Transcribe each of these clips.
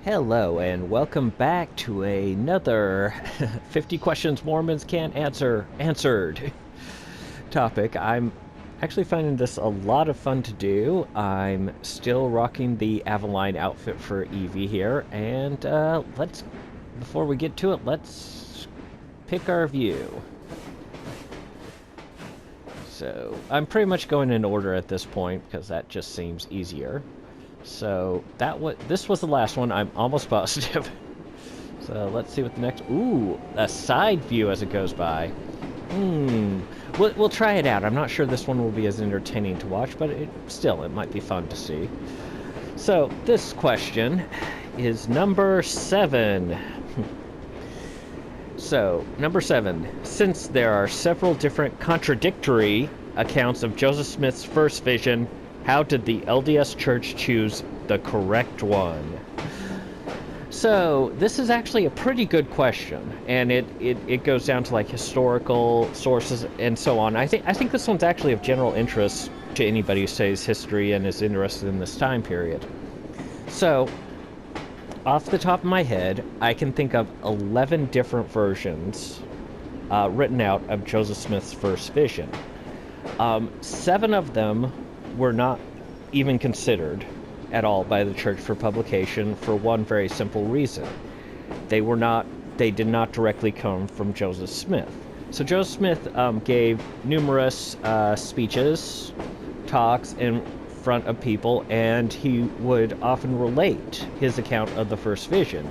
Hello, and welcome back to another 50 Questions Mormons Can't Answer Answered topic. I'm actually finding this a lot of fun to do. I'm still rocking the Avaline outfit for Evie here, and before we get to it, let's pick our view. So, I'm pretty much going in order at this point, because that just seems easier. So this was the last one. I'm almost positive. So let's see what the next. Ooh, a side view as it goes by. We'll try it out. I'm not sure this one will be as entertaining to watch, but it might be fun to see. So this question is number 7. So number 7. Since there are several different contradictory accounts of Joseph Smith's first vision, how did the LDS Church choose the correct one? So this is actually a pretty good question, and it goes down to like historical sources and so on. I think this one's actually of general interest to anybody who studies history and is interested in this time period. So, off the top of my head, I can think of 11 different versions written out of Joseph Smith's first vision. 7 of them were not even considered at all by the church for publication for one very simple reason. They did not directly come from Joseph Smith. So Joseph Smith gave numerous speeches, talks in front of people, and he would often relate his account of the first vision.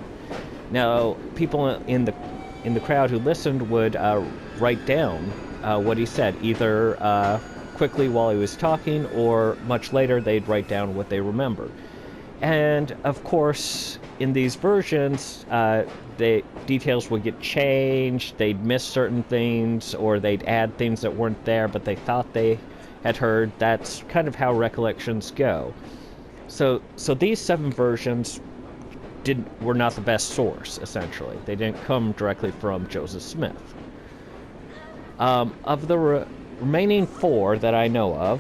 Now, people in the crowd who listened would write down what he said, either quickly while he was talking, or much later they'd write down what they remember. And of course, in these versions, the details would get changed, they'd miss certain things, or they'd add things that weren't there but they thought they had heard. That's kind of how recollections go. So these 7 versions were not the best source, essentially. They didn't come directly from Joseph Smith. Of the remaining 4 that I know of,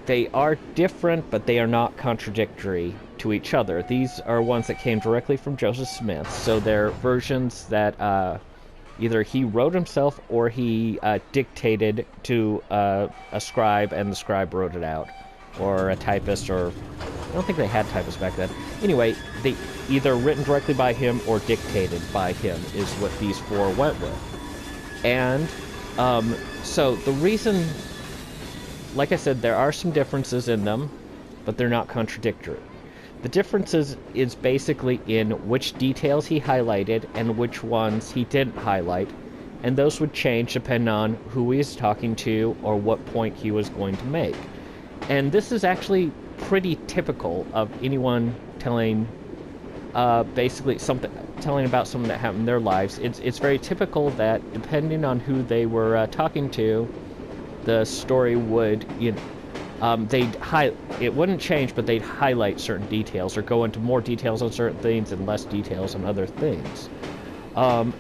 they are different, but they are not contradictory to each other. These are ones that came directly from Joseph Smith, so they're versions that either he wrote himself or he dictated to a scribe, and the scribe wrote it out, or a typist, or I don't think they had typists back then. Anyway, they either written directly by him or dictated by him is what these 4 went with. And so the reason, like I said, there are some differences in them, but they're not contradictory. The differences is basically in which details he highlighted and which ones he didn't highlight, and those would change depending on who he was talking to or what point he was going to make. And this is actually pretty typical of anyone telling telling about something that happened in their lives. It's very typical that depending on who they were talking to, the story would, it wouldn't change, but they'd highlight certain details or go into more details on certain things and less details on other things.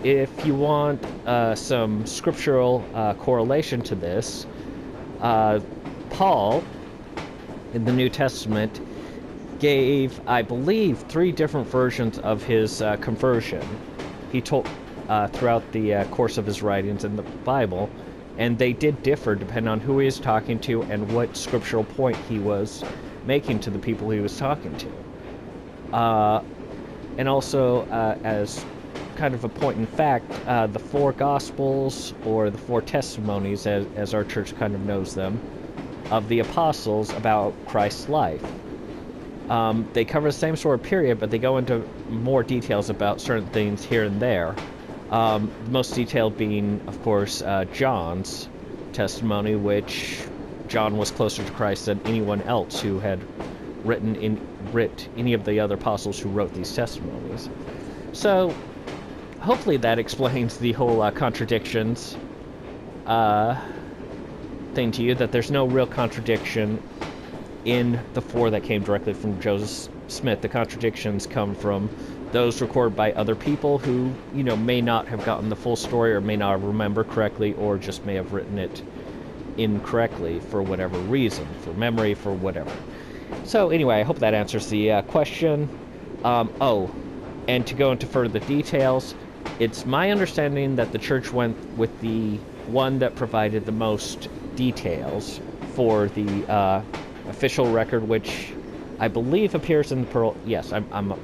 If you want some scriptural correlation to this, Paul in the New Testament gave, I believe, 3 different versions of his conversion. He told throughout the course of his writings in the Bible, and they did differ depending on who he was talking to and what scriptural point he was making to the people he was talking to. And also, as kind of a point in fact, the 4 Gospels, or the 4 testimonies, as our church kind of knows them, of the apostles about Christ's life. They cover the same sort of period, but they go into more details about certain things here and there. The most detailed being, of course, John's testimony, which John was closer to Christ than anyone else who had written any of the other apostles who wrote these testimonies. So, hopefully that explains the whole contradictions thing to you, that there's no real contradiction in the 4 that came directly from Joseph Smith. The contradictions come from those recorded by other people who, may not have gotten the full story, or may not remember correctly, or just may have written it incorrectly for whatever reason, for memory, for whatever. So anyway, I hope that answers the question. Oh, and to go into further details, it's my understanding that the church went with the one that provided the most details for the official record, which I believe appears in the Pearl. Yes, I'm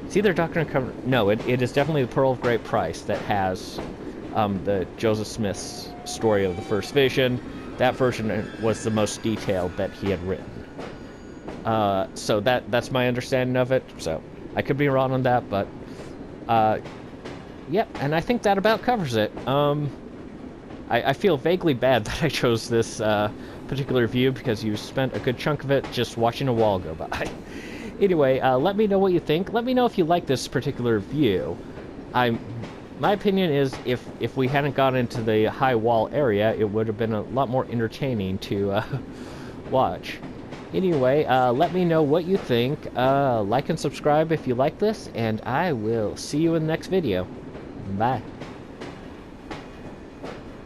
it's either Doctrine and Covenants. No, it is definitely the Pearl of Great Price that has the Joseph Smith's story of the first vision. That version was the most detailed that he had written. So that's my understanding of it. So I could be wrong on that, but yep. And I think that about covers it. I feel vaguely bad that I chose this particular view because you spent a good chunk of it just watching a wall go by. Anyway, let me know what you think. Let me know if you like this particular view. My opinion is if we hadn't gone into the high wall area, it would have been a lot more entertaining to watch. Anyway, let me know what you think. Like and subscribe if you like this, and I will see you in the next video. Bye.